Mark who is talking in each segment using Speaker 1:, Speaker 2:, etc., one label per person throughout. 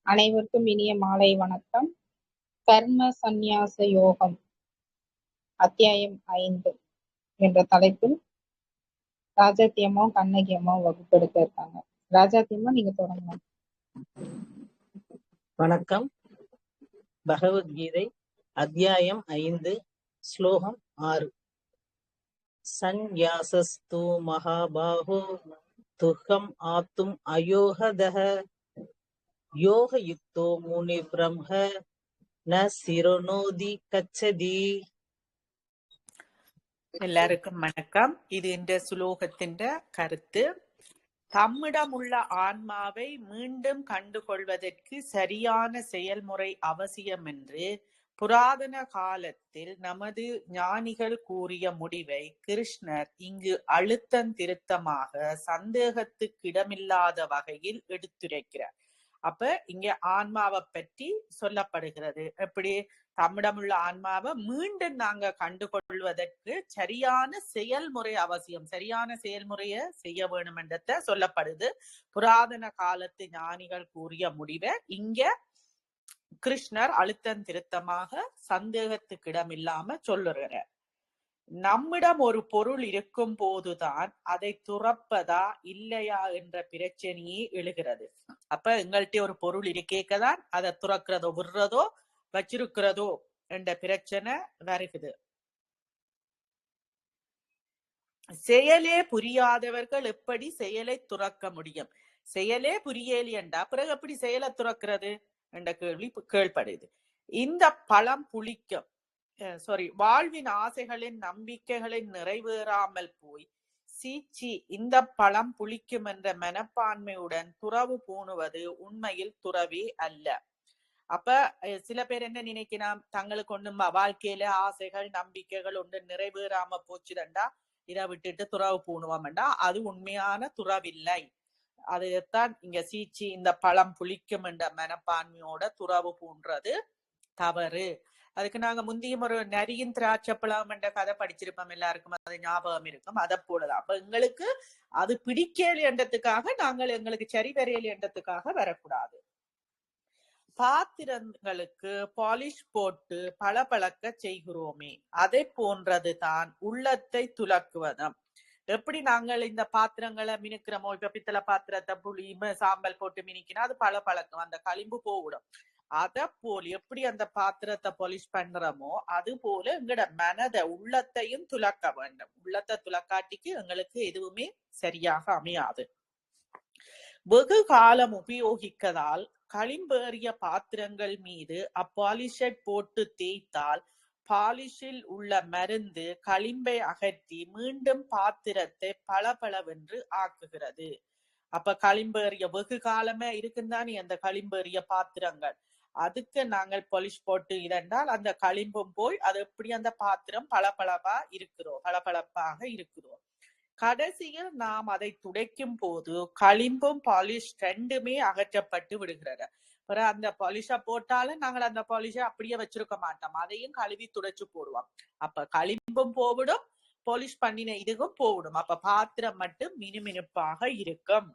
Speaker 1: அனைவருக்கும் இனிய மாலை வணக்கம். கர்ம சந்நியாச யோகம் அத்தியாயம் 5 என்ற தலைப்பில் ராஜாத்தி அம்மாவும் கண்ணகி அம்மாவும் வகுப்பெடுக்க இருக்காங்க. ராஜாத்தி அம்மா, நீங்க தொடங்கலாம்.
Speaker 2: வணக்கம். பகவத்கீதை அத்தியாயம் 5 ஸ்லோகம் 6. சந்நியாசஸ்து மகாபாஹோ துக்கம் ஆத்தும் அயோகதஹ யோகயுக்தோ முனி பிரம்ம ந சிரோனோதி கச்சதி.
Speaker 3: எல்லாருக்கும் வணக்கம். இது இந்த சுலோகத்தின் கருத்து. தம்மிடம் உள்ள ஆன்மாவை மீண்டும் கண்டுகொள்வதற்கு சரியான செயல்முறை அவசியம் என்று புராதன காலத்தில் நமது ஞானிகள் கூறிய முடிவை கிருஷ்ணர் இங்கு அழுத்தந்திருத்தமாக சந்தேகத்துக்கிடமில்லாத வகையில் எடுத்துரைக்கிறார். அப்ப இங்க ஆன்மாவை பற்றி சொல்லப்படுகிறது. எப்படி தம்மிடமுள்ள ஆன்மாவை மீண்டும் நாங்க கண்டுகொள்வதற்கு சரியான செயல்முறை அவசியம், சரியான செயல்முறைய செய்ய வேணும் என்றத சொல்லப்படுது. புராதன காலத்து ஞானிகள் கூறிய முடிவை இங்க கிருஷ்ணர் அழுத்தம் திருத்தமாக சந்தேகத்துக்கிடமில்லாம சொல்லுகிறார். நம்மிடம் ஒரு பொருள் இருக்கும் போதுதான் அதை துறப்பதா இல்லையா என்ற பிரச்சனையே எழுகிறது. அப்ப எங்கள்கிட்ட ஒரு பொருள் இருக்கேக்கதான் அதை துறக்கிறதோ விடுறதோ வச்சிருக்கிறதோ என்ற பிரச்சனை வருகுது. செயலே புரியாதவர்கள் எப்படி செயலை துறக்க முடியும்? செயலே புரியலி என்றா பிறகு எப்படி செயலை துறக்கிறது என்ற கேள்வி கேள்படுது. இந்த பழம் புளிக்கும் வாழ்வின் ஆசைகளின் நம்பிக்கைகளின் நிறைவேறாமல் போய் சீச்சி இந்த பழம் புளிக்கும் என்ற மனப்பான்மையுடன் துறவு பூணுவது உண்மையில் துறவே அல்ல. அப்ப சில பேர் என்ன நினைக்கலாம், தங்களுக்கு ஒண்ணு வாழ்க்கையில ஆசைகள் நம்பிக்கைகள் ஒன்று நிறைவேறாம போச்சுதண்டா இதை விட்டுட்டு துறவு பூணுவோம்டா. அது உண்மையான துறவில்லை. அதைத்தான் இங்க சீச்சி இந்த பழம் புளிக்கும் என்ற மனப்பான்மையோட துறவு பூன்றது தவறு. அதுக்கு நாங்க முந்தியும் ஒரு நரியின் திராட்சப்பழம் என்ற கதை படிச்சிருப்போம், எல்லாருக்கும் அது ஞாபகம் இருக்கும். அதை போலதான் அப்ப எங்களுக்கு அது பிடிக்கல என்றதுக்காக நாங்கள் எங்களுக்கு சரி வரையல் என்றதுக்காக வரக்கூடாது. பாத்திரங்களுக்கு பாலிஷ் போட்டு பளபளக்க செய்கிறோமே, அதை போன்றதுதான் உள்ளத்தை துலக்குவதும். எப்படி நாங்கள் இந்த பாத்திரங்களை மினுக்கிறோமோ, இப்ப பித்தளை பாத்திரத்தை புளி சாம்பல் போட்டு மினிக்கினா அது பளபளக்கும், அந்த களிம்பு போவிடும். அத போல் எப்படி அந்த பாத்திரத்தை பாலிஷ் பண்றோமோ அது போல எங்கட மனதை உள்ளத்தையும் துலக்க வேண்டும். உள்ளத்தை துலக்காட்டிக்கு எங்களுக்கு எதுவுமே சரியாக அமையாது. வெகு காலம் உபயோகிக்கதால் களிம்பேறிய பாத்திரங்கள் மீது அப்பாலிஷை போட்டு தேய்த்தால் பாலிஷில் உள்ள மருந்து களிம்பை அகற்றி மீண்டும் பாத்திரத்தை பளபளவென்று ஆக்குகிறது. அப்ப களிம்பேறிய வெகு காலமே இருக்குந்தானே அந்த களிம்பேறிய பாத்திரங்கள், அதுக்கு நாங்கள் பாலிஷ் போட்டு இதென்றால் அந்த களிம்பும் போய் அது எப்படி அந்த பாத்திரம் பளபளப்பாக இருக்கிறோம். கடைசியில் நாம் அதை துடைக்கும் போது களிம்பும் பாலிஷ் ரெண்டுமே அகற்றப்பட்டு விடுகிறது. பிறகு அந்த பாலிஷை போட்டாலும் நாங்கள் அந்த பாலிஷை அப்படியே வச்சிருக்க மாட்டோம், அதையும் கழுவி துடைச்சு போடுவோம். அப்ப களிம்பும் போவிடும், பாலிஷ் பண்ணின இதுவும் போவிடும். அப்ப பாத்திரம் மட்டும் மினுமினுப்பாக இருக்கும்.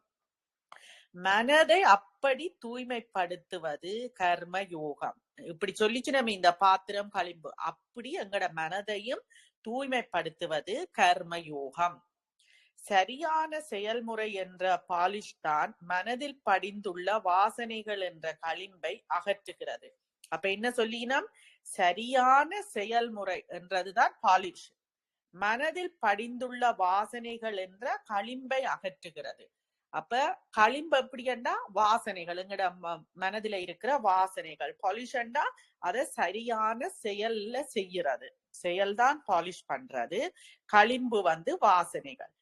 Speaker 3: மனதை அப்படி தூய்மைப்படுத்துவது கர்ம யோகம். இப்படி சொல்லிச்சு நம்ம இந்த பாத்திரம் களிம்பு, அப்படி எங்கட மனதையும் தூய்மைப்படுத்துவது கர்ம யோகம். சரியான செயல்முறை என்ற பாலிஷ் தான் மனதில் படிந்துள்ள வாசனைகள் என்ற களிம்பை அகற்றுகிறது. அப்ப என்ன சொல்லினோம், சரியான செயல்முறை என்றதுதான் பாலிஷ். மனதில் படிந்துள்ள வாசனைகள் என்ற களிம்பை அகற்றுகிறது. அப்ப களிம்பு எப்படின்னா வாசனைகள், எங்கட மனதில இருக்கிற வாசனைகள். பாலிஷ்ண்டா அதை சரியான செயல்ல செய்யறது, செயல்தான் பாலிஷ் பண்றது. களிம்பு வாசனைகள்.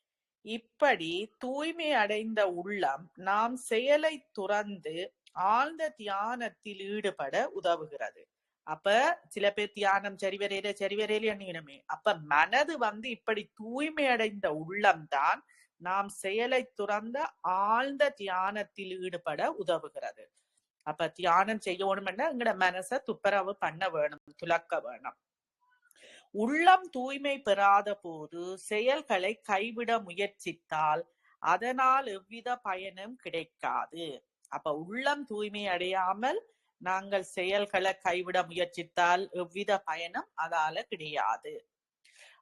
Speaker 3: இப்படி தூய்மை அடைந்த உள்ளம் நாம் செயலை துறந்து ஆழ்ந்த தியானத்தில் ஈடுபட உதவுகிறது. அப்ப சில பேர் தியானம் சரிவரையிலே. அப்ப மனது இப்படி தூய்மை அடைந்த உள்ளம்தான் நாம் செயலை துறந்த ஆழ்ந்த தியானத்தில் ஈடுபட உதவுகிறது. அப்ப தியானம் செய்யணும்னா எங்கட மனசை துப்புரவு பண்ண வேணும், துலக்க வேணும். உள்ளம் தூய்மை பெறாத போது செயல்களை கைவிட முயற்சித்தால் அதனால் எவ்வித பயனும் கிடைக்காது. அப்ப உள்ளம் தூய்மை அடையாமல் நாங்கள் செயல்களை கைவிட முயற்சித்தால் எவ்வித பயனும் அதால கிடையாது.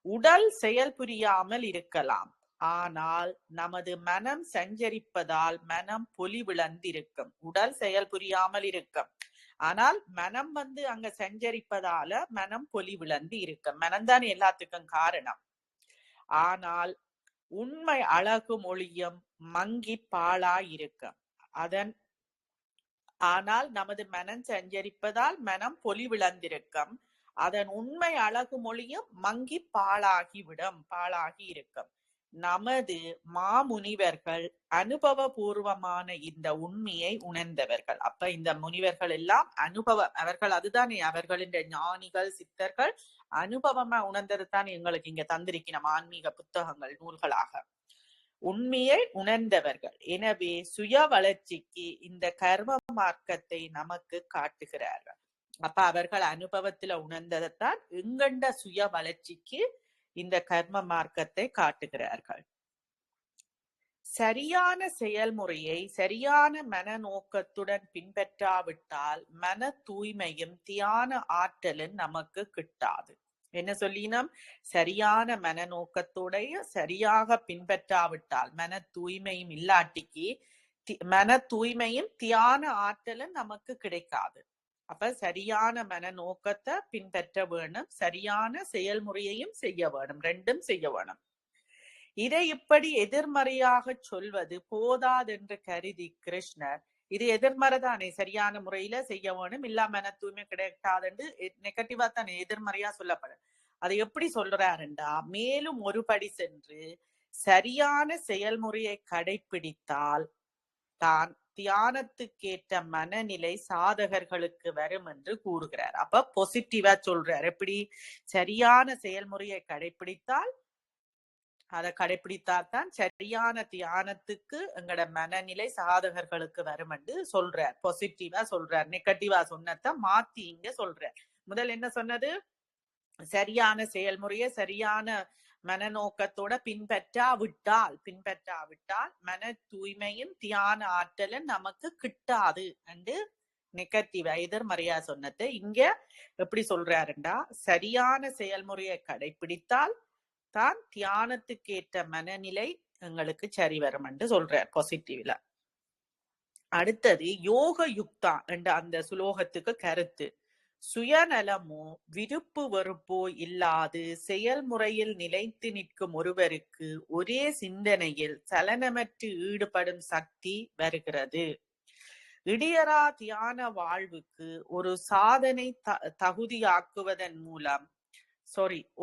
Speaker 3: உடல் செயல் புரியாமல் இருக்கலாம், ஆனால் நமது மனம் சஞ்சரிப்பதால் மனம் பொலிவிழந்திருக்கும். உடல் செயல் புரியாமல் இருக்கும், ஆனால் மனம் அங்க சஞ்சரிப்பதால மனம் பொலிவிழந்து இருக்கும். மனம்தான் எல்லாத்துக்கும் காரணம். ஆனால் உண்மை அழகு மொழியும் மங்கி பாழாயிருக்கும். ஆனால் நமது மனம் சஞ்சரிப்பதால் மனம் பொலிவிழந்திருக்கும். அதன் உண்மை அழகு மொழியும் மங்கி பாழாகி இருக்கும். நமது மாமுனிவர்கள் அனுபவபூர்வமான இந்த உண்மையை உணர்ந்தவர்கள். அப்ப இந்த முனிவர்கள் எல்லாம் அவர்கள் அதுதானே அவர்களின் ஞானிகள் சித்தர்கள் அனுபவமா உணர்ந்தது தான் எங்களுக்கு இங்க தந்திருக்கணும் ஆன்மீக புத்தகங்கள் நூல்களாக. உண்மையை உணர்ந்தவர்கள். எனவே சுய வளர்ச்சிக்கு இந்த கர்ம மார்க்கத்தை நமக்கு காட்டுகிறார்கள். அப்ப அவர்கள் அனுபவத்துல உணர்ந்ததைத்தான் எங்கண்ட சுய வளர்ச்சிக்கு இந்த கர்ம மார்க்கத்தை காட்டுகிறார்கள். சரியான செயல்முறையை சரியான மனநோக்கத்துடன் பின்பற்றாவிட்டால் மன தூய்மையும் தியான ஆற்றலும் நமக்கு கிட்டாது. என்ன சொல்லினோம்? சரியான மனநோக்கத்துடைய சரியாக பின்பற்றாவிட்டால் மன தூய்மையும் இல்லாட்டிக்கு மன தூய்மையும் தியான ஆற்றலும் நமக்கு கிடைக்காது. அப்ப சரியான மனநோக்கத்தை பின்பற்ற வேணும், சரியான செயல்முறையையும் செய்ய வேணும், ரெண்டும் செய்ய வேணும். இதை இப்படி எதிர்மறையாக சொல்வது போதாதென்று கருதி கிருஷ்ணர், இது எதிர்மறைதானே, சரியான முறையில செய்ய வேணும், இல்லா மன தூய்மை கிடைக்காதுன்னு நெகட்டிவா தானே எதிர்மறையா சொல்லப்படும். அதை எப்படி சொல்றாருண்டா, மேலும் ஒரு படி சென்று சரியான செயல்முறையை கடைபிடித்தால் தான் தியானத்துக்கேற்ற மனநிலை சாதகர்களுக்கு வரும் என்று கூறுகிறார். அப்ப பாசிட்டிவா சொல்றார். எப்படி? சரியான செயல்முறையை கடைபிடித்தால் அதை கடைபிடித்தால்தான் சரியான தியானத்துக்கு எங்கட மனநிலை சாதகர்களுக்கு வரும் என்று சொல்றார். பாசிட்டிவா சொல்றார். நெகட்டிவா சொன்னத மாத்தி இங்க சொல்றார். முதல் என்ன சொன்னது? சரியான செயல்முறையை சரியான மனநோக்கத்தோட பின்பற்றாவிட்டால் மன தூய்மையும் தியான ஆற்றலும் நமக்கு கிட்டாது என்று நெகட்டிவா எதிர்மறையா சொன்னது இங்க எப்படி சொல்றாருண்டா, சரியான செயல்முறையை கடைபிடித்தால் தான் தியானத்துக்கு ஏற்ற மனநிலை எங்களுக்கு சரி வரும் என்று சொல்றார் பாசிட்டிவ்ல. அடுத்தது யோக யுக்தா என்ற அந்த சுலோகத்துக்கு கருத்து. சுயநலமோ விருப்பு வெறுப்போ இல்லாது செயல்முறையில் நிலைத்து நிற்கும் ஒருவருக்கு ஒரே சிந்தனையில் சலனமற்று ஈடுபடும் சக்தி வருகிறது. இடியரா தியான வாழ்வுக்கு ஒரு சாதனை தகுதியாக்குவதன் மூலம்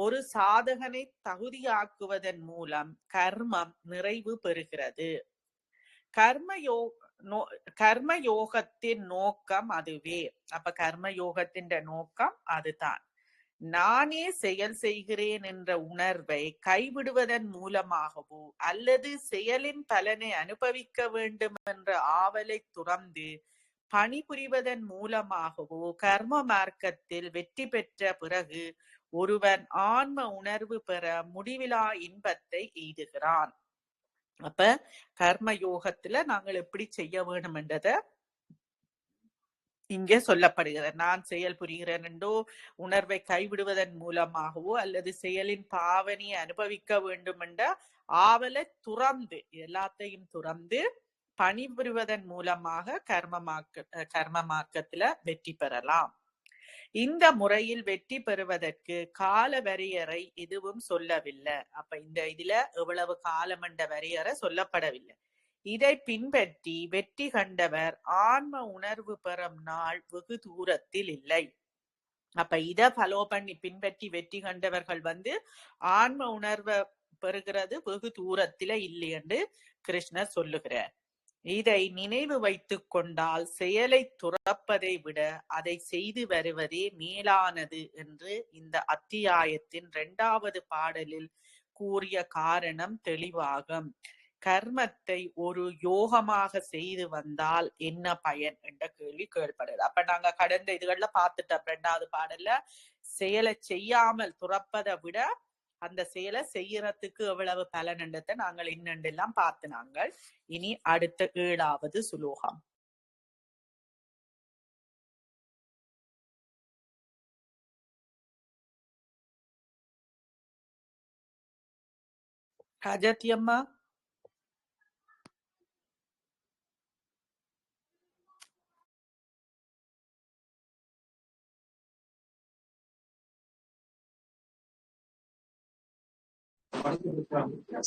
Speaker 3: ஒரு சாதகனை தகுதியாக்குவதன் மூலம் கர்மம் நிறைவு பெறுகிறது. கர்மயோகத்தின் நோக்கம் அதுவே. அப்ப கர்மயோகத்தின் நோக்கம் அதுதான். நானே செயல் செய்கிறேன் என்ற உணர்வை கைவிடுவதன் மூலமாகவோ அல்லது செயலின் பலனை அனுபவிக்க வேண்டும் என்ற ஆவலை துறந்து பணிபுரிவதன் மூலமாகவோ கர்ம மார்க்கத்தில் வெற்றி பெற்ற பிறகு ஒருவன் ஆன்ம உணர்வு பெற முடிவிலா இன்பத்தை எய்துகிறான். அப்ப கர்ம யோகத்துல நாங்கள் எப்படி செய்ய வேண்டும் என்றத இங்கே சொல்லப்படுகிறது. நான் செயல் புரிகிறேன் என்றோ உணர்வை கைவிடுவதன் மூலமாகவோ அல்லது செயலின் பாவனையை அனுபவிக்க வேண்டும் என்ற ஆவலை துறந்து எல்லாத்தையும் துறந்து பணிபுரிவதன் மூலமாக கர்ம மார்க்கத்துல வெற்றி பெறலாம். இந்த முறையில் வெற்றி பெறுவதற்கு கால வரையறை எதுவும் சொல்லவில்லை. அப்ப இந்த இதுல எவ்வளவு காலம் என்ற வரையறை சொல்லப்படவில்லை. இதை பின்பற்றி வெற்றி கண்டவர் ஆன்ம உணர்வு பெறும் நாள் வெகு தூரத்தில் இல்லை. அப்ப இதை ஃபாலோ பண்ணி பின்பற்றி வெற்றி கண்டவர்கள் ஆன்ம உணர்வை பெறுகிறது வெகு தூரத்தில இல்லை என்று கிருஷ்ணர் சொல்லுகிறார். இதை நினைவு வைத்துக் கொண்டால் செயலை துறப்பதை விட அதை செய்து வருவதே மேலானது என்று இந்த அத்தியாயத்தின் 2வது பாடலில் கூறிய காரணம் தெளிவாகும். கர்மத்தை ஒரு யோகமாக செய்து வந்தால் என்ன பயன் என்ற கேள்வி கேள்விப்படுது. அப்ப நாங்க கடந்த இதுகள்ல பார்த்துட்டோம். 2வது பாடல்ல செயலை செய்யாமல் துறப்பதை விட அந்த செயலை செய்யறதுக்கு எவ்வளவு பலன் என்றதை நாங்கள் இன்னெல்லாம் பார்த்து நாங்கள் இனி அடுத்த 7வது சுலோகம். ராஜாத்தி அம்மா.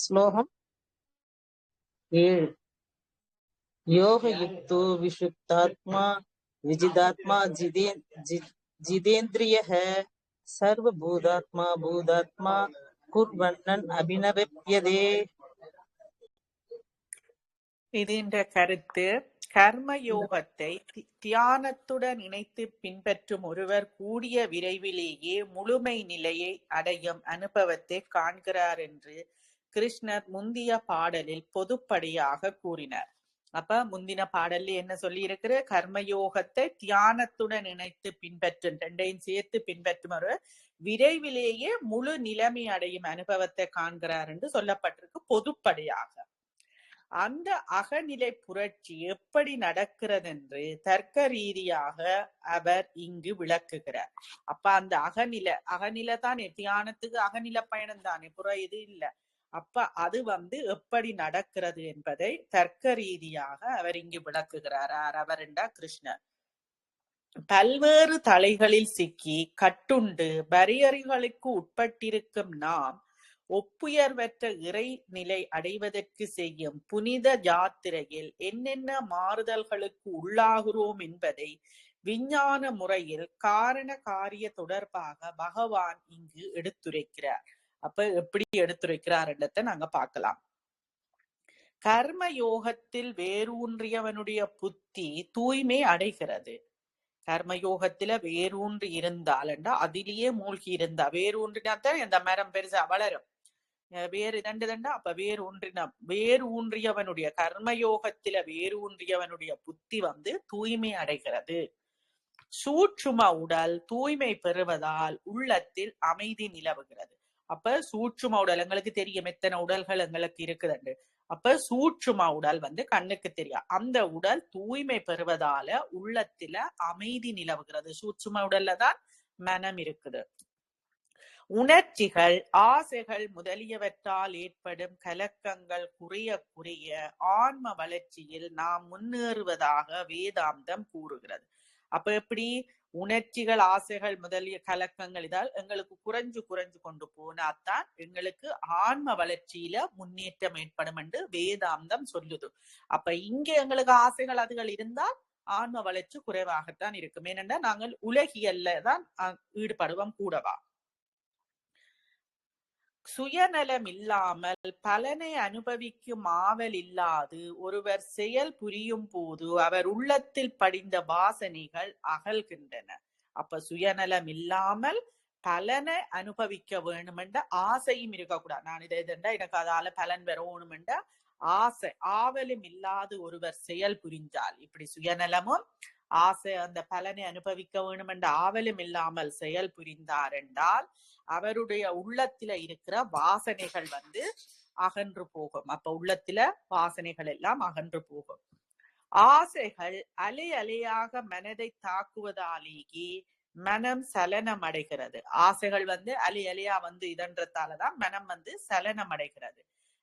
Speaker 2: श्लोकम् 7 योगयुक्तो विशुद्धात्मा विजितात्मा जितेन्द्रियः सर्वभूतात्मा भूतात्मा कुर्वन्नन् अभिनवप्यते.
Speaker 3: இதுன்ற கருத்து, கர்ம யோகத்தை தியானத்துடன் இணைத்து பின்பற்றும் ஒருவர் கூடிய விரைவிலேயே முழுமை நிலையை அடையும் அனுபவத்தை காண்கிறார் என்று கிருஷ்ணர் முந்திய பாடலில் பொதுப்படையாக கூறினார். அப்ப முந்தின பாடல்ல என்ன சொல்லி இருக்கிற, கர்மயோகத்தை தியானத்துடன் இணைத்து பின்பற்றும், ரெண்டையும் சேர்த்து பின்பற்றும் ஒருவர் விரைவிலேயே முழு நிலைமை அடையும் அனுபவத்தை காண்கிறார் என்று சொல்லப்பட்டிருக்கு பொதுப்படையாக. அந்த அகநிலை புரட்சி எப்படி நடக்கிறது என்று தர்க்க ரீதியாக அவர் இங்கு விளக்குகிறார். அப்ப அந்த அகநிலை தான் தியானத்துக்கு அகநில பயணம் தானே, புற இது இல்ல. அப்ப அது எப்படி நடக்கிறது என்பதை தர்க்க ரீதியாக அவர் இங்கு விளக்குகிறார். அவர் என்றா கிருஷ்ணர். பல்வேறு தலைகளில் சிக்கி கட்டுண்டு வரையறைகளுக்கு உட்பட்டிருக்கும் நாம் ஒப்புயர்வற்ற இறை நிலை அடைவதற்கு செய்யும் புனித யாத்திரையில் என்னென்ன மாறுதல்களுக்கு உள்ளாகிறோம் என்பதை விஞ்ஞான முறையில் காரண காரிய தொடர்பாக பகவான் இங்கு எடுத்துரைக்கிறார். அப்ப எப்படி எடுத்துரைக்கிறார் என்றதை நாங்க பார்க்கலாம். கர்ம யோகத்தில் வேரூன்றியவனுடைய புத்தி தூய்மை அடைகிறது. கர்மயோகத்துல வேரூன்றி இருந்தால் அதிலேயே மூழ்கி இருந்தா, வேரூன்றினாத்தான் இந்த மரம் பெருசா வளரும். வேறு தண்டா அப்ப வேரூன்றியவனுடைய கர்மயோகத்தில வேரூன்றியவனுடைய புத்தி தூய்மை அடைகிறது. சூட்சும உடல் தூய்மை பெறுவதால் உள்ளத்தில் அமைதி நிலவுகிறது. அப்ப சூட்சும உடல் எங்களுக்கு தெரியும், எத்தனை உடல்கள் எங்களுக்கு இருக்குதுண்டு. அப்ப சூட்சும உடல் கண்ணுக்கு தெரியும். அந்த உடல் தூய்மை பெறுவதால உள்ளத்தில அமைதி நிலவுகிறது. சூட்சும உடல்ல தான் மனம் இருக்குது. உணர்ச்சிகள், ஆசைகள் முதலியவற்றால் ஏற்படும் கலக்கங்கள் குறைய குறைய ஆன்ம வளர்ச்சியில் நாம் முன்னேறுவதாக வேதாந்தம் கூறுகிறது. அப்ப எப்படி உணர்ச்சிகள், ஆசைகள் முதலிய கலக்கங்கள் இதால் எங்களுக்கு குறைஞ்சு கொண்டு போனாத்தான் எங்களுக்கு ஆன்ம வளர்ச்சியில முன்னேற்றம் ஏற்படும் என்று வேதாந்தம் சொல்லுது. அப்ப இங்க எங்களுக்கு ஆசைகள் அதுகள் இருந்தால் ஆன்ம வளர்ச்சி குறைவாகத்தான் இருக்கும். ஏனென்றா நாங்கள் உலகியல்ல தான் ஈடுபடுவோம் கூடவா. சுயநலம் இல்லாமல் பலனை அனுபவிக்கும் ஆவல் இல்லாது ஒருவர் செயல் புரியும் போது அவர் உள்ளத்தில் படிந்த வாசனைகள் அகல்கின்றன. அப்ப சுயநலம் இல்லாமல் பலனை அனுபவிக்க வேணும் என்ற ஆசையும் இருக்கக்கூடாது. நான் இதை எனக்கு அதால பலன் பெறணும் என்ற ஆசை ஆவலும் இல்லாது ஒருவர் செயல் புரிஞ்சால், இப்படி சுயநலமும் ஆசை அந்த பலனை அனுபவிக்க வேணும் என்ற ஆவலும் இல்லாமல் செயல் புரிந்தார் என்றால் அவருடைய உள்ளத்தில இருக்கிற வாசனைகள் அகன்று போகும். அப்ப உள்ளத்தில வாசனைகள் எல்லாம் அகன்று போகும். ஆசைகள் அலை அலையாக மனதை தாக்குவதாலேயே மனம் சலனம் அடைகிறது. ஆசைகள் அலை அலையா இதன்றதாலதான் மனம் சலனம் அடைகிறது.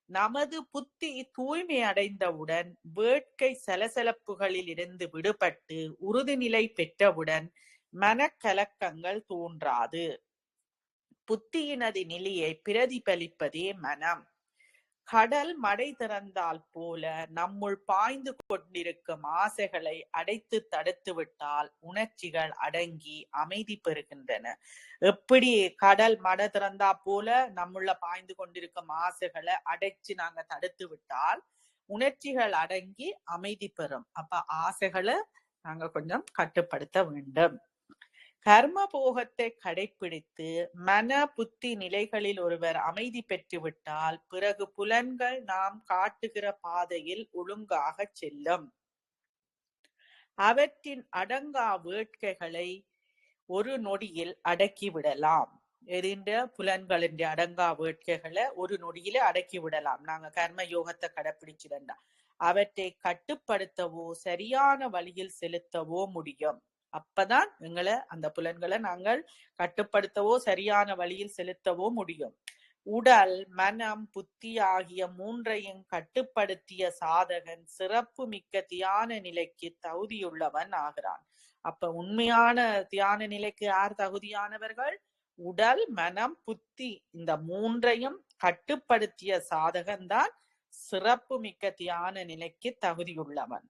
Speaker 3: நமது புத்தி தூய்மை அடைந்தவுடன் வேட்கை சலசலப்புகளில் இருந்து விடுபட்டு உறுதிநிலை பெற்றவுடன் மனக்கலக்கங்கள் தோன்றாது. புத்தியினது நிலையை பிரதிபலிப்பதே மனம். கடல் மடை திறந்தால் போல நம்முள் பாய்ந்து கொண்டிருக்கும் ஆசைகளை அடைத்து தடுத்து விட்டால் உணர்ச்சிகள் அடங்கி அமைதி பெறுகின்றன. எப்படி கடல் மடை திறந்தா போல நம்முள்ள பாய்ந்து கொண்டிருக்கும் ஆசைகளை அடைச்சு நாங்க தடுத்து விட்டால் உணர்ச்சிகள் அடங்கி அமைதி பெறும். அப்ப ஆசைகளை நாங்க கொஞ்சம் கட்டுப்படுத்த வேண்டும். கர்ம போகத்தை கடைபிடித்து மன புத்தி நிலைகளில் ஒருவர் அமைதி பெற்றுவிட்டால் பிறகு புலன்கள் நாம் காட்டுகிற பாதையில் ஒழுங்காக செல்லும். அவற்றின் அடங்கா வேட்கைகளை ஒரு நொடியில் அடக்கிவிடலாம். எரிந்த புலன்களின் அடங்கா வேட்கைகளை ஒரு நொடியில அடக்கி விடலாம். நாங்க கர்ம யோகத்தை கடைபிடிச்சிருந்தா அவற்றை கட்டுப்படுத்தவோ சரியான வழியில் செலுத்தவோ முடியும். அப்பதான் எங்களை அந்த புலன்களை நாங்கள் கட்டுப்படுத்தவோ சரியான வழியில் செலுத்தவோ முடியும். உடல், மனம், புத்தி ஆகிய மூன்றையும் கட்டுப்படுத்திய சாதகன் சிறப்பு மிக்க தியான நிலைக்கு தகுதியுள்ளவன் ஆகிறான். அப்ப உண்மையான தியான நிலைக்கு யார் தகுதியானவர்கள்? உடல், மனம், புத்தி இந்த மூன்றையும் கட்டுப்படுத்திய சாதகன் தான் சிறப்பு மிக்க தியான நிலைக்கு தகுதியுள்ளவன்.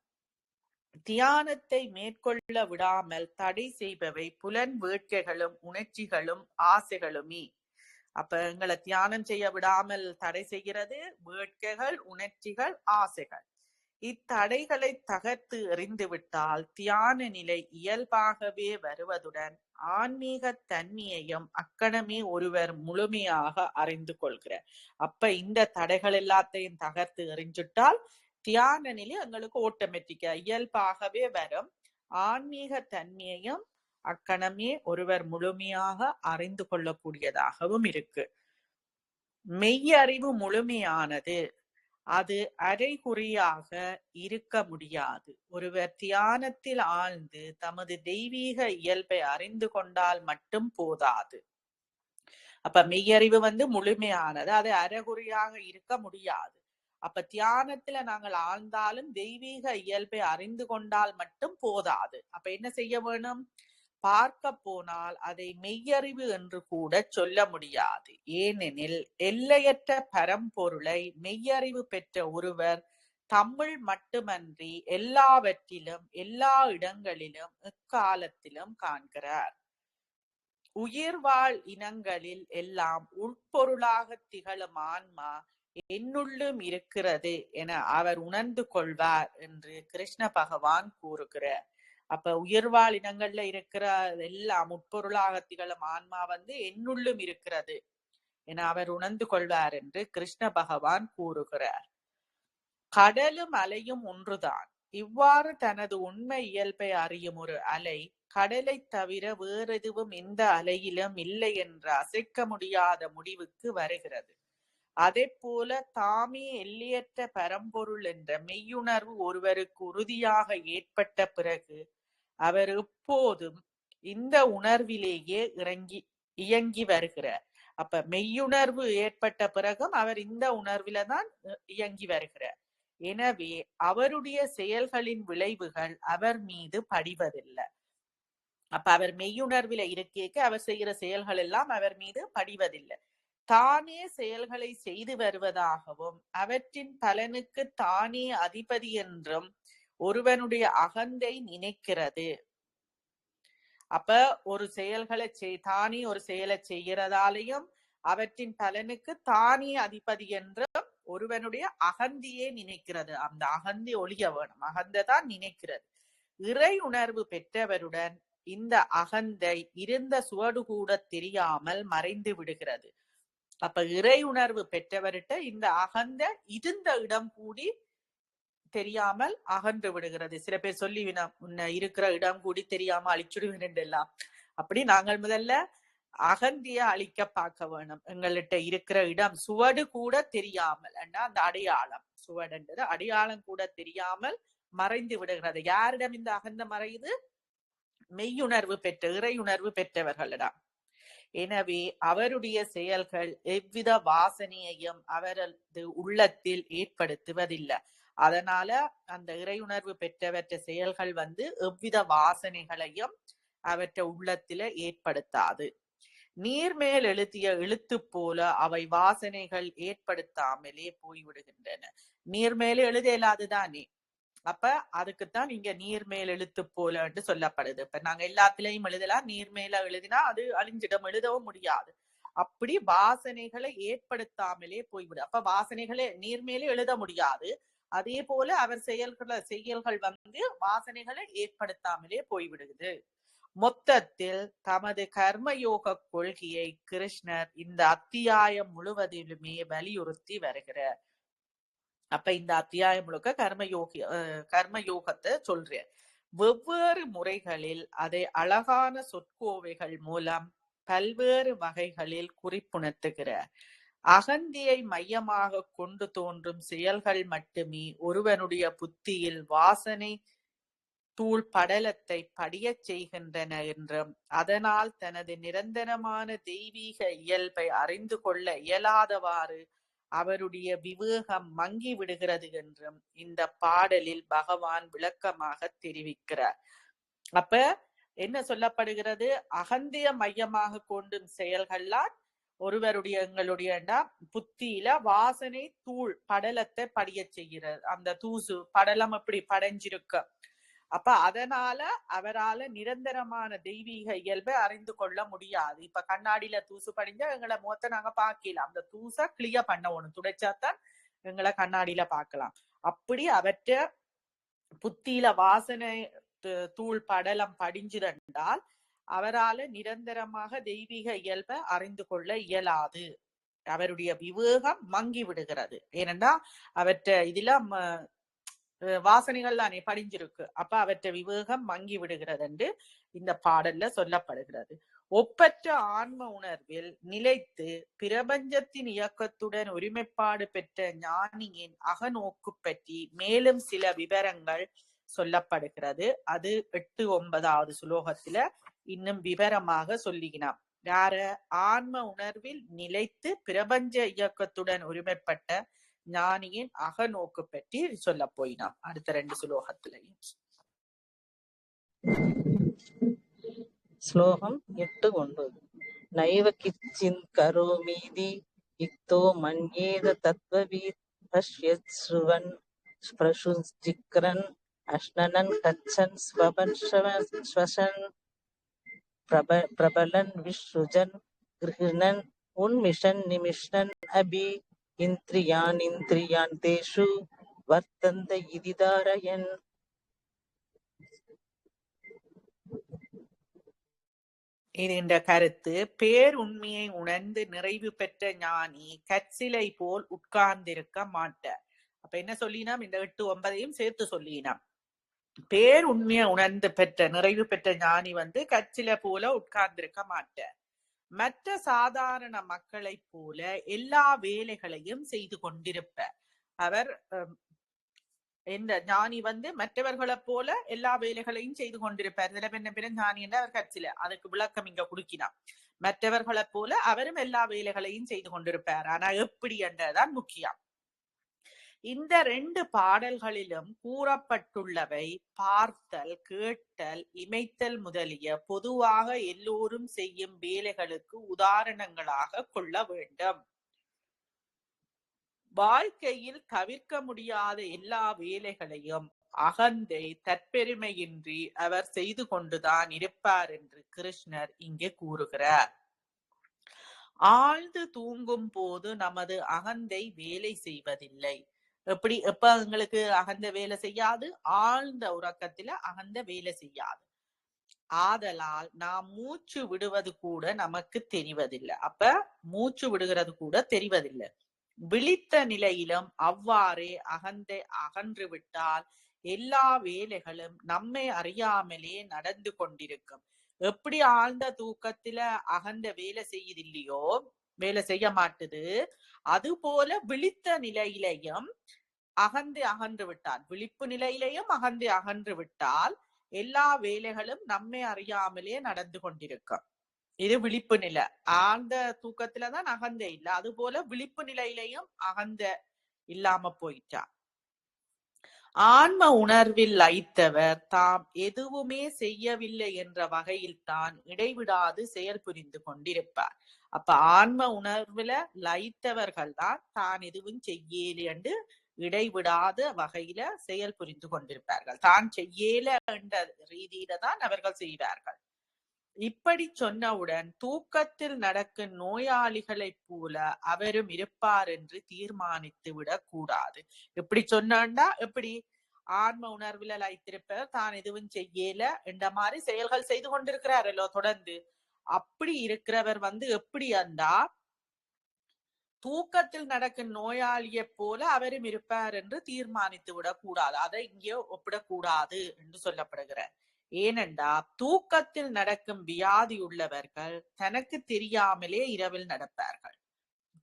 Speaker 3: தியானத்தை மேற்கொள்ள விடாமல் தடை செய்பவை புலன் வேட்கைகளும் உணர்ச்சிகளும் ஆசைகளுமே. அப்ப எங்களை தியானம் செய்ய விடாமல் தடை செய்கிறது வேட்கைகள், உணர்ச்சிகள், ஆசைகள். இத்தடைகளை தகர்த்து எறிந்துவிட்டால் தியான நிலை இயல்பாகவே வருவதுடன் ஆன்மீக தன்மையையும் அக்கணமே ஒருவர் முழுமையாக அறிந்து கொள்கிறார். அப்ப இந்த தடைகள் எல்லாத்தையும் தகர்த்து எறிஞ்சுட்டால் தியான நிலை எங்களுக்கு ஆட்டோமேட்டிக்கா இயல்பாகவே வரும். ஆன்மீக தன்மையையும் அக்கணமே ஒருவர் முழுமையாக அறிந்து கொள்ளக்கூடியதாகவும் இருக்கு. மெய்யறிவு முழுமையானது, அது அரைகுறையாக இருக்க முடியாது. ஒருவர் தியானத்தில் ஆழ்ந்து தமது தெய்வீக இயல்பை அறிந்து கொண்டால் மட்டும் போதாது. அப்ப மெய்யறிவு முழுமையானது, அது அரைகுறையாக இருக்க முடியாது. அப்ப தியானத்துல நாங்கள் ஆழ்ந்தாலும் தெய்வீக இயல்பை அறிந்து கொண்டால் மட்டும் போதாது. அப்ப என்ன செய்ய வேணும்? பார்க்க போனால் அதை மெய்யறிவு என்று கூட சொல்ல முடியாது. ஏனெனில் எல்லையற்ற பரம்பொருளை மெய்யறிவு பெற்ற ஒருவர் தமிழ் மட்டுமன்றி எல்லாவற்றிலும் எல்லா இடங்களிலும் எக்காலத்திலும் காண்கிறார். உயிர்வாழ் இனங்களில் எல்லாம் உட்பொருளாக திகழும் ஆன்மா என்னுள்ளும் இருக்கிறது என அவர் உணர்ந்து கொள்வார் என்று கிருஷ்ண பகவான் கூறுகிறார். அப்ப உயிர்வாழ் இனங்கள்ல இருக்கிற எல்லாம் உட்பொருளாக திகழும் ஆன்மா என்னுள்ளும் இருக்கிறது என அவர் உணர்ந்து கொள்வார் என்று கிருஷ்ண பகவான் கூறுகிறார். கடலும் அலையும் ஒன்றுதான். இவ்வாறு தனது உண்மை இயல்பை அறியும் ஒரு அலை கடலை தவிர வேறெதுவும் எந்த அலையிலும் இல்லை என்ற அசைக்க முடியாத முடிவுக்கு வருகிறது. அதே போல தாமே எல்லையற்ற பரம்பொருள் என்ற மெய்யுணர்வு ஒருவருக்கு உறுதியாக ஏற்பட்ட பிறகு அவர் எப்போதும் இந்த உணர்விலேயே இயங்கி வருகிறார். அப்ப மெய்யுணர்வு ஏற்பட்ட பிறகும் அவர் இந்த உணர்வில தான் இயங்கி வருகிறார். எனவே அவருடைய செயல்களின் விளைவுகள் அவர் மீது படிவதில்லை. அப்ப அவர் மெய்யுணர்வில இருக்க அவர் செய்கிற செயல்கள் எல்லாம் அவர் மீது படிவதில்லை. தானே செயல்களை செய்து வருவதாகவும் அவற்றின் பலனுக்கு தானே அதிபதி என்றும் ஒருவனுடைய அகந்தை நினைக்கிறது. அப்ப ஒரு செயல்களை தானே ஒரு செயலை செய்கிறதாலையும் அவற்றின் பலனுக்கு தானே அதிபதி என்றும் ஒருவனுடைய அகந்தியே நினைக்கிறது. அந்த அகந்தி ஒழிய வேணும். அகந்தை தான் நினைக்கிறது. இறை உணர்வு பெற்றவருடன் இந்த அகந்தை இருந்த சுவடு கூட தெரியாமல் மறைந்து விடுகிறது. அப்ப இறை உணர்வு பெற்றவர்கிட்ட இந்த அகந்த இருந்த இடம் கூடி தெரியாமல் அகன்று விடுகிறது. சில பேர் சொல்லி உன்னை இருக்கிற இடம் கூடி தெரியாம அழிச்சுடுவேன் எல்லாம். அப்படி நாங்கள் முதல்ல அகந்திய அழிக்க பார்க்க வேணும். எங்கள்கிட்ட இருக்கிற இடம் சுவடு கூட தெரியாமல், அந்த அடையாளம் சுவடுன்றது அடையாளம் கூட தெரியாமல் மறைந்து விடுகிறது. யாரிடம் இந்த அகந்த மறையுது? மெய்யுணர்வு பெற்ற இறையுணர்வு பெற்றவர்களிடம். எனவே அவருடைய செயல்கள் எவ்வித வாசனையையும் அவரது உள்ளத்தில் ஏற்படுத்துவதில்லை. அதனால அந்த இறையுணர்வு பெற்றவற்ற செயல்கள் எவ்வித வாசனைகளையும் அவற்ற உள்ளத்தில ஏற்படுத்தாது. நீர்மேல் எழுதிய எழுத்து போல அவை வாசனைகள் ஏற்படுத்தாமலே போய்விடுகின்றன. நீர்மேல எழுத இயலாதுதானே. அப்ப அதுக்குத்தான் இங்க நீர்மேல் எழுத்து போலன்னு சொல்லப்படுது. இப்ப நாங்க எல்லாத்திலையும் எழுதலாம், நீர்மேல எழுதினா அது அழிஞ்சிடம், எழுதவும் முடியாது. அப்படி வாசனைகளை ஏற்படுத்தாமலே போய்விடு. அப்ப வாசனைகளை நீர்மேலே எழுத முடியாது. அதே போல அவர் செயல்கள் வாசனைகளை ஏற்படுத்தாமலே போய்விடுகிறது. மொத்தத்தில் தமது கர்மயோக கொள்கையை கிருஷ்ணர் இந்த அத்தியாயம் முழுவதிலுமே வலியுறுத்தி வருகிறார். அப்ப இந்த அத்தியாயம் முழுக்க கர்மயோகத்தை சொல்றார். வெவ்வேறு முறைகளில் அதை அழகான சொற்கோவைகள் மூலம் பல்வேறு வகைகளில் குறிப்புணர்த்துகிறார். அகந்தியை மையமாக கொண்டு தோன்றும் செயல்கள் மட்டுமே ஒருவனுடைய புத்தியில் வாசனை தூள் படலத்தை படியச் செய்கின்றன என்றும் அதனால் தனது நிரந்தரமான தெய்வீக இயல்பை அறிந்து கொள்ள இயலாதவாறு அவருடைய விவேகம் மங்கி விடுகிறது என்றும் இந்த பாடலில் பகவான் விளக்கமாக தெரிவிக்கிறார். அப்ப என்ன சொல்லப்படுகிறது? அகந்திய மையமாக கொண்டும் செயல்களால் ஒருவருடைய எங்களுடைய புத்தியில வாசனை தூள் படலத்தை படிய செய்கிறது. அந்த தூசு படலம் எப்படி படைஞ்சிருக்க, அப்ப அதனால அவரால நிரந்தரமான தெய்வீக இயல்பை அறிந்து கொள்ள முடியாது. இப்ப கண்ணாடியில தூசு படிஞ்சா எங்களை முகத்தை நாங்க பார்க்கலாம், அந்த தூசை கிளியர் பண்ண ஒண்ணு துடைச்சாத்தான் எங்களை கண்ணாடியில பார்க்கலாம். அப்படி அவற்ற புத்தியில வாசனை தூள் படலம் படிஞ்சிருந்தால் அவரால நிரந்தரமாக தெய்வீக இயல்பை அறிந்து கொள்ள இயலாது. அவருடைய விவேகம் மங்கி விடுகிறது. ஏனென்றா அவற்ற இதுல வாசனைகள் தானே படிஞ்சிருக்கு. அப்ப அவற்ற விவேகம் மங்கி விடுகிறது என்று இந்த பாடல்ல சொல்லப்படுகிறது. ஒப்பற்ற ஆன்ம உணர்வில் நிலைத்து பிரபஞ்சத்தின் இயக்கத்துடன் ஒருமைப்பாடு பெற்ற ஞானியின் அகநோக்கு பற்றி மேலும் சில விவரங்கள் சொல்லப்படுகிறது. அது 8-9வது சுலோகத்துல இன்னும் விவரமாக சொல்லினான். யார? ஆன்ம உணர்வில் நிலைத்து பிரபஞ்ச இயக்கத்துடன் ஒருமைப்பட்ட ஞானியின் அகநோக்கு பற்றி சொல்ல போயினான் அடுத்த 2 சுலோகத்திலையும்.
Speaker 2: ஸ்லோகம் 8-9. நைவ கிச்சின் கரோமீதி யுக்தோ மன்யேத தத்வவீத் பஷ்யத் ஸ்ருவன் ஸ்ப்ரஷுஜிக்ரன் அஷ்னனன் கச்சன் ஸ்வபன் ஸ்வசன் பிரபலன் விஸ்ருஜன் கிருஹ்ணன் உன்மிஷன் நிமிஷன் அபி இந்திரியான் தேஷு வர்த்தந்த இதிதாரயன்.
Speaker 3: இந்த கருத்து பேர் உண்மையை உணர்ந்து நிறைவு பெற்ற ஞானி கற்சிலை போல் உட்கார்ந்திருக்க மாட்டார். அப்ப என்ன சொல்லினாம்? இந்த 8-9 சேர்த்து சொல்லினாம். பேர் உண்மையை உணர்ந்து பெற்ற நிறைவு பெற்ற ஞானி கற்சிலை போல உட்கார்ந்திருக்க மாட்டார். மற்ற சாதாரண மக்களை போல எல்லா வேலைகளையும் செய்து கொண்டிருப்பார். அவர் இந்த ஞானி மற்றவர்களை போல எல்லா வேலைகளையும் செய்து கொண்டிருப்பார். சில பேர் ஞானி என்று அவர் கற்சில, அதுக்கு விளக்கம் இங்க குடுக்கினார். மற்றவர்களை போல அவரும் எல்லா வேலைகளையும் செய்து கொண்டிருப்பார். ஆனா எப்படி என்றதான் முக்கியம். இந்த 2 பாடல்களிலும் கூறப்பட்டுள்ளவை பார்த்தல், கேட்டல், இமைத்தல் முதலிய பொதுவாக எல்லோரும் செய்யும் வேலைகளுக்கு உதாரணங்களாக கொள்ள வேண்டும். வாழ்க்கையில் தவிர்க்க முடியாத எல்லா வேலைகளையும் அகந்தை தற்பெருமையின்றி அவர் செய்து கொண்டுதான் இருப்பார் என்று கிருஷ்ணர் இங்கே கூறுகிறார். ஆழ்ந்து தூங்கும் போது நமது அகந்தை வேலை செய்வதில்லை. எப்ப எங்களுக்கு அகந்த வேலை செய்யாது? ஆழ்ந்த உறக்கத்துல அகந்த வேலை செய்யாது. ஆதலால் நாம் மூச்சு விடுவது கூட நமக்கு தெரிவதில்லை. அப்ப மூச்சு விடுகிறது கூட தெரிவதில்லை. விழித்த நிலையிலும் அவ்வாறே அகந்தை அகன்று விட்டால் எல்லா வேலைகளும் நம்மை அறியாமலே நடந்து கொண்டிருக்கும். எப்படி ஆழ்ந்த தூக்கத்துல அகந்த வேலை செய்யுதில்லையோ, வேலை செய்ய மாட்டுது, அது போல விழித்த நிலையிலையும் அகந்தை அகன்று விட்டால், விழிப்பு நிலையிலையும் அகந்தை அகன்று விட்டால் எல்லா வேலைகளும் நம்மை அறியாமலே நடந்து கொண்டிருக்கும். இது விழிப்பு நிலை. ஆழ்ந்த தூக்கத்துலதான் அகந்தை இல்லை, அது போல விழிப்பு நிலையிலையும் அகந்த இல்லாம போயிட்டா. ஆன்ம உணர்வில் லயித்தவர் தாம் எதுவுமே செய்யவில்லை என்ற வகையில் தான் இடைவிடாது செயல் புரிந்து கொண்டிருப்பார். அப்ப ஆன்ம உணர்வுல லயித்தவர்கள் தான் எதுவும் செய்யல என்று இடைவிடாத வகையில செயல் புரிந்து கொண்டிருப்பார்கள். தான் செய்யல என்ற ரீதியில தான் அவர்கள் செய்வார்கள். இப்படி சொன்னவுடன் தூக்கத்தில் நடக்கும் நோயாளிகளை போல அவரும் இருப்பார் என்று தீர்மானித்து விடக் கூடாது. எப்படி சொன்னா, எப்படி ஆன்ம உணர்வுல லயித்திருப்பார், தான் எதுவும் செய்யல என்ற மாதிரி செயல்கள் செய்து கொண்டிருக்கிறாரല്ലോ தொடர்ந்து. அப்படி இருக்கிறவர் எப்படி அந்தா தூக்கத்தில் நடக்கும் நோயாளியை போல அவரும் இருப்பார் என்று தீர்மானித்து விடக்கூடாது. அதை இங்கே ஒப்பிடக்கூடாது என்று சொல்லப்படுகிறார். ஏனென்றா தூக்கத்தில் நடக்கும் வியாதி உள்ளவர்கள் தனக்கு தெரியாமலே இரவில் நடப்பார்கள்.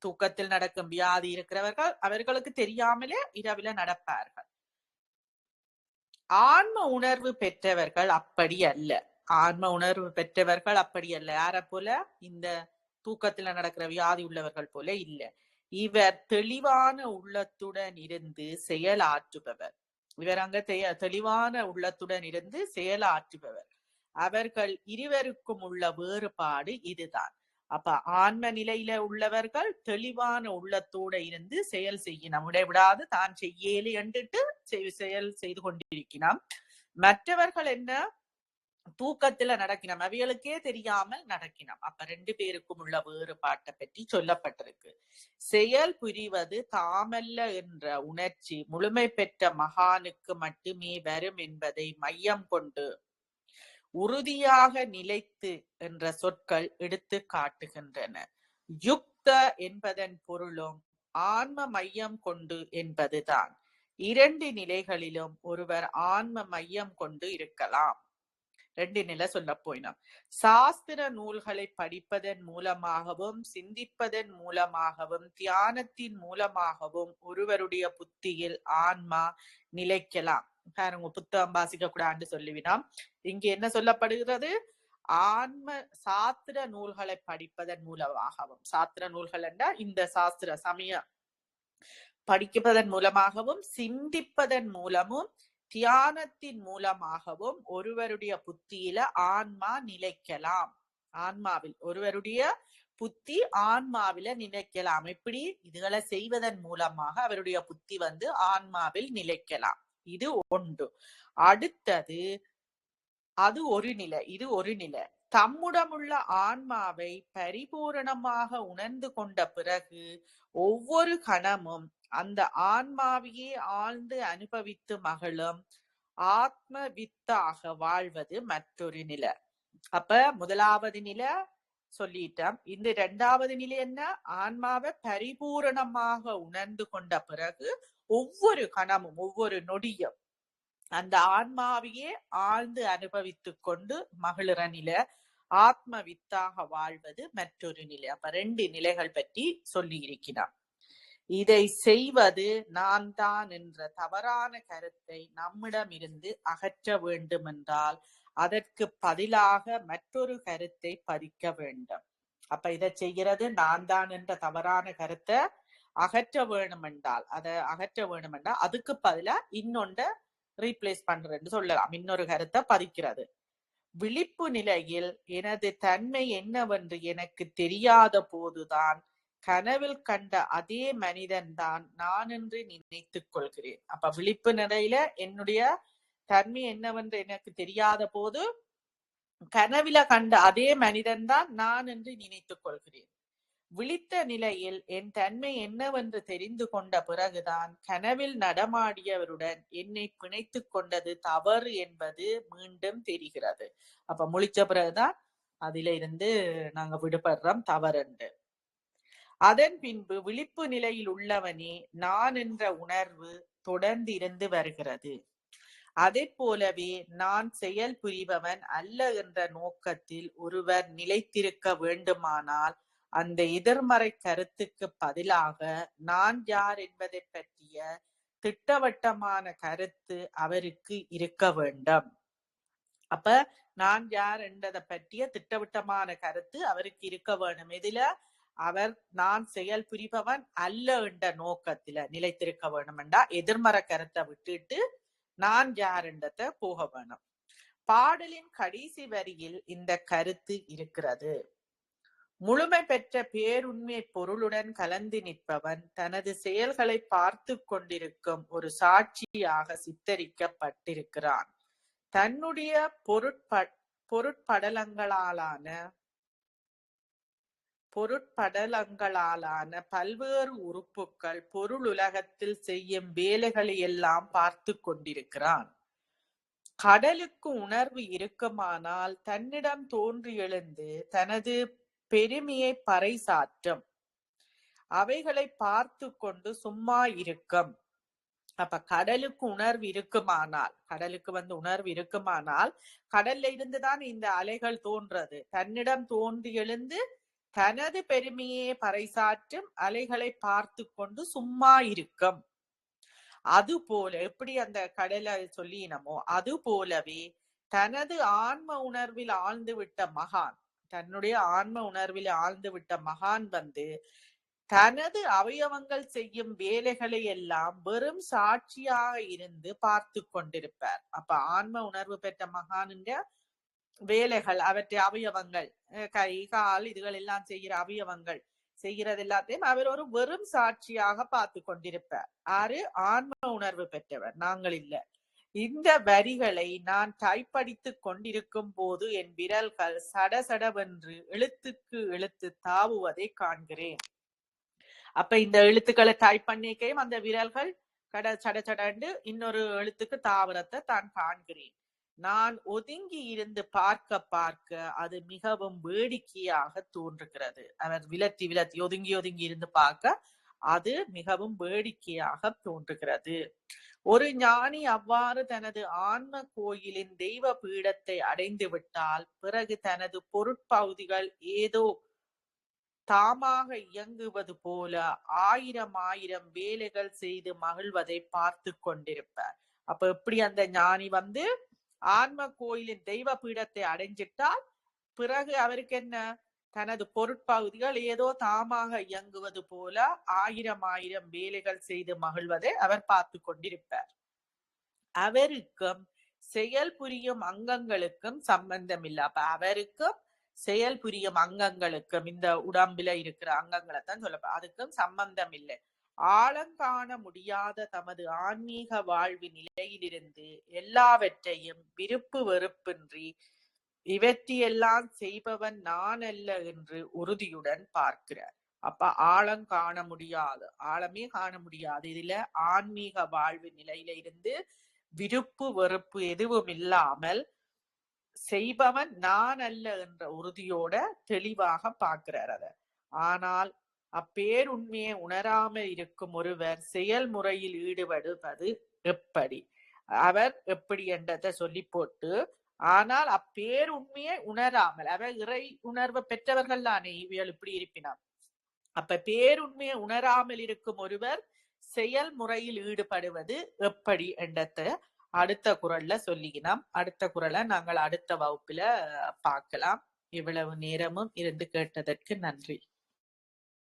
Speaker 3: தூக்கத்தில் நடக்கும் வியாதி இருக்கிறவர்கள் அவர்களுக்கு தெரியாமலே இரவில நடப்பார்கள். ஆன்ம உணர்வு பெற்றவர்கள் அப்படி அல்ல. ஆன்ம உணர்வு பெற்றவர்கள் அப்படி அல்ல. யார போல? இந்த தூக்கத்துல நடக்கிற வியாதி உள்ளவர்கள் போல இல்ல. இவர் தெளிவான உள்ளத்துடன் இருந்து செயலாற்றுபவர். இவர் அங்க தெளிவான உள்ளத்துடன் இருந்து செயலாற்றுபவர். அவர்கள் இருவருக்கும் உள்ள வேறுபாடு இதுதான். அப்ப ஆன்ம நிலையில உள்ளவர்கள் தெளிவான உள்ளத்தோட இருந்து செயல் செய்யணும். விடாது தான் செய்யலு என்றுட்டு செயல் செய்து கொண்டிருக்கிறான். மற்றவர்கள் என்ன? தூக்கத்துல நடக்கினோம், அவைகளுக்கே தெரியாமல் நடக்கினோம். அப்ப ரெண்டு பேருக்கும் உள்ள வேறுபாட்டை பற்றி சொல்லப்பட்டிருக்கு. செயல் புரிவது தாமல்ல என்ற உணர்ச்சி முழுமை பெற்ற மகானுக்கு மட்டுமே வரும் என்பதை மையம் கொண்டு உறுதியாக நிலைத்து என்ற சொற்கள் எடுத்து காட்டுகின்றன. யுக்த என்பதன் பொருளும் ஆன்ம மையம் கொண்டு என்பதுதான். இரண்டு நிலைகளிலும் ஒருவர் ஆன்ம மையம் கொண்டு இருக்கலாம். ரெண்டு நிலை சொல்ல போயினோம். சாஸ்திர நூல்களை படிப்பதன் மூலமாகவும் சிந்திப்பதன் மூலமாகவும் தியானத்தின் மூலமாகவும் ஒருவருடைய புத்தியில் ஆன்மா நிலைக்கலாம். பாருங்க, புத்தகம் வாசிக்க கூடாது சொல்லிவினோம். இங்க என்ன சொல்லப்படுகிறது? ஆன்ம சாஸ்திர நூல்களை படிப்பதன் மூலமாகவும், சாஸ்திர நூல்கள் என்றா இந்த சாஸ்திர சமய படிப்பதன் மூலமாகவும் சிந்திப்பதன் மூலமும் தியானத்தின் மூலமாகவும் ஒருவருடைய புத்தியில ஆன்மா நிலைக்கலாம். ஆன்மாவில் ஒருவருடைய புத்தி ஆன்மாவில நிலைக்கலாம். எப்படி? இதுகளை செய்வதன் மூலமாக அவருடைய புத்தி ஆன்மாவில் நிலைக்கலாம். இது ஒன்று. அடுத்தது, அது ஒரு நிலை, இது ஒரு நிலை. தம்முடமுள்ள ஆன்மாவை பரிபூரணமாக உணர்ந்து கொண்ட பிறகு ஒவ்வொரு கணமும் அந்த ஆன்மாவையே ஆழ்ந்து அனுபவித்து மகளும் ஆத்ம வித்தாக வாழ்வது மற்றொரு நிலை. அப்ப முதலாவது நிலை சொல்லிட்டோம். இந்த இரண்டாவது நிலை என்ன? ஆன்மாவை பரிபூரணமாக உணர்ந்து கொண்ட பிறகு ஒவ்வொரு கணமும் ஒவ்வொரு நொடியும் அந்த ஆன்மாவையே ஆழ்ந்து அனுபவித்து கொண்டு மகிழ்ற நிலை, ஆத்ம வித்தாக வாழ்வது மற்றொரு நிலை. அப்ப ரெண்டு நிலைகள் பற்றி சொல்லி இருக்கிறார். இதை செய்வது நான் தான் என்ற தவறான கருத்தை நம்மிடம் இருந்து அகற்ற வேண்டும் என்றால் அதற்கு பதிலாக மற்றொரு கருத்தை பதிக்க வேண்டும். அப்ப இதை செய்கிறது நான் தான் என்ற தவறான கருத்தை அகற்ற வேணும் என்றால், அதுக்கு பதிலா இன்னொன்றை ரீப்ளேஸ் பண்றேன்னு சொல்லலாம். இன்னொரு கருத்தை பதிக்கிறது. விழிப்பு நிலையில் எனது தன்மை என்னவென்று எனக்கு தெரியாத போதுதான் கனவில் கண்ட அதே மனிதன் தான் நான் என்று நினைத்துக் கொள்கிறேன். அப்ப விழிப்பு நிலையில என்னுடைய தன்மை என்னவென்று எனக்கு தெரியாத போது கனவில கண்ட அதே மனிதன் தான் நான் என்று நினைத்துக் கொள்கிறேன். விழித்த நிலையில் என் தன்மை என்னவென்று தெரிந்து கொண்ட பிறகுதான் கனவில் நடமாடியவருடன் என்னை பிணைத்துக் கொண்டது தவறு என்பது மீண்டும் தெரிகிறது. அப்ப முழிச்ச பிறகுதான் அதில இருந்து நாங்க விடுபடுறோம் தவறுண்டு. அதன் பின்பு விழிப்பு நிலையில் உள்ளவனே நான் என்ற உணர்வு தொடர்ந்து இருந்து வருகிறது. அதை போலவே நான் செயல் புரிபவன் அல்ல என்ற நோக்கத்தில் ஒருவர் நிலைத்திருக்க வேண்டுமானால் அந்த எதிர்மறை கருத்துக்கு பதிலாக நான் யார் என்பதை பற்றிய திட்டவட்டமான கருத்து அவருக்கு இருக்க வேண்டும். அப்ப நான் யார் என்பதை பற்றிய திட்டவட்டமான கருத்து அவருக்கு இருக்க வேண்டும். இதுல அவர் நான் செயல் புரிபவன் அல்ல என்ற நோக்கத்துல நிலைத்திருக்க வேண்டும் என்றா எதிர்மறை கருத்தை விட்டுட்டு நான் யார் என்றதை போக வேணும். பாடலின் கடைசி வரியில் இந்த கருத்து இருக்கிறது. முழுமை பெற்ற பேருண்மை பொருளுடன் கலந்து நிற்பவன் தனது செயல்களை பார்த்து கொண்டிருக்கும் ஒரு சாட்சியாக சித்தரிக்கப்பட்டிருக்கிறான். தன்னுடைய பொருட்படலங்களாலான பல்வேறு உறுப்புகள் பொருள் உலகத்தில் செய்யும் வேலைகளை எல்லாம் பார்த்து கொண்டிருக்கிறான். கடலுக்கு உணர்வு இருக்குமானால் தன்னிடம் தோன்றி எழுந்து தனது பெருமையை பறைசாற்றும். அவைகளை பார்த்து கொண்டு சும்மா இருக்கும். அப்ப கடலுக்கு உணர்வு இருக்குமானால், கடலுக்கு உணர்வு இருக்குமானால் கடல்ல இருந்துதான் இந்த அலைகள் தோன்றது. தன்னிடம் தோன்றி எழுந்து தனது பெருமையை பறைசாற்றும் அலைகளை பார்த்து கொண்டு சும்மா இருக்கும். அது போல எப்படி அந்த கடலை சொல்லினமோ அது போலவே தனது ஆன்ம உணர்வில் ஆழ்ந்து விட்ட மகான், தன்னுடைய ஆன்ம உணர்வில் ஆழ்ந்து விட்ட மகான் தனது அவயவங்கள் செய்யும் வேலைகளை எல்லாம் வெறும் சாட்சியாக இருந்து பார்த்து கொண்டிருப்பார். அப்ப ஆன்ம உணர்வு பெற்ற மகானுடைய வேலைகள், அவற்றை அவயவங்கள், கை கால் இதுகள் எல்லாம் செய்கிற அவயவங்கள் செய்கிறது எல்லாத்தையும் அவர் ஒரு வெறும் சாட்சியாக பார்த்து கொண்டிருப்பார். ஆறு ஆன்ம உணர்வு பெற்றவர், நாங்கள் இல்ல. இந்த வரிகளை நான் டைப்படித்துக் கொண்டிருக்கும் போது என் விரல்கள் சடசடவென்று எழுத்துக்கு எழுத்து தாவுவதை காண்கிறேன். அப்ப இந்த எழுத்துக்களை டைப் பண்ணிக்கையும் அந்த விரல்கள் சடச்சடண்டு இன்னொரு எழுத்துக்கு தாவரத்தை தான் காண்கிறேன். நான் ஒதுங்கி இருந்து பார்க்க பார்க்க அது மிகவும் வேடிக்கையாக தோன்றுகிறது. அவர் விலத்தி ஒதுங்கி இருந்து பார்க்க அது மிகவும் வேடிக்கையாக தோன்றுகிறது. ஒரு ஞானி அவ்வாறு தனது ஆன்ம கோயிலின் தெய்வ பீடத்தை அடைந்து விட்டால் பிறகு தனது பொருட்பகுதிகள் ஏதோ தாமாக இயங்குவது போல ஆயிரம் வேலைகள் செய்து மகிழ்வதை பார்த்து கொண்டிருப்பார். அப்ப எப்படி அந்த ஞானி ஆன்ம கோயிலின் தெய்வ பீடத்தை அடைஞ்சிட்டால் பிறகு அவருக்கு என்ன, தனது பொருட்பகுதிகள் ஏதோ தாமாக இயங்குவது போல ஆயிரம் வேலைகள் செய்து மகிழ்வதை அவர் பார்த்து கொண்டிருப்பார். அவருக்கும் செயல் புரியும் அங்கங்களுக்கும் சம்பந்தம் இல்லை. அப்ப அவருக்கும் செயல் புரியும் அங்கங்களுக்கும், இந்த உடம்புல இருக்கிற அங்கங்களை தான் சொல்ல, அதுக்கும் சம்பந்தம் இல்லை. ஆழங்காண முடியாத தமது ஆன்மீக வாழ்வு நிலையிலிருந்து எல்லாவற்றையும் விருப்பு வெறுப்பின்றி இவற்றையெல்லாம் செய்பவன் நான் அல்ல என்று உறுதியுடன் பார்க்கிறார். அப்ப ஆழம் காண முடியாது, ஆழமே காண முடியாது. இதுல ஆன்மீக வாழ்வு நிலையில இருந்து விருப்பு வெறுப்பு எதுவும் இல்லாமல் செய்பவன் நான் அல்ல என்ற உறுதியோட தெளிவாக பார்க்கிறார் அத. ஆனால் அப்பேருண்மையை உணராமல் இருக்கும் ஒருவர் செயல்முறையில் ஈடுபடுவது எப்படி? அவர் எப்படி என்றதை சொல்லி போட்டு, ஆனால் அப்பேருண்மையை உணராமல், அவர் இறை உணர்வை பெற்றவர்கள் தானே இவியல் இப்படி இருப்பினார். அப்ப பேருண்மையை உணராமல் இருக்கும் ஒருவர் செயல்முறையில் ஈடுபடுவது எப்படி என்றதை அடுத்த குறள்ல சொல்லிக்கலாம். அடுத்த குறளை நாங்கள் அடுத்த வகுப்புல பார்க்கலாம். இவ்வளவு நேரமும் இருந்து கேட்டதற்கு நன்றி.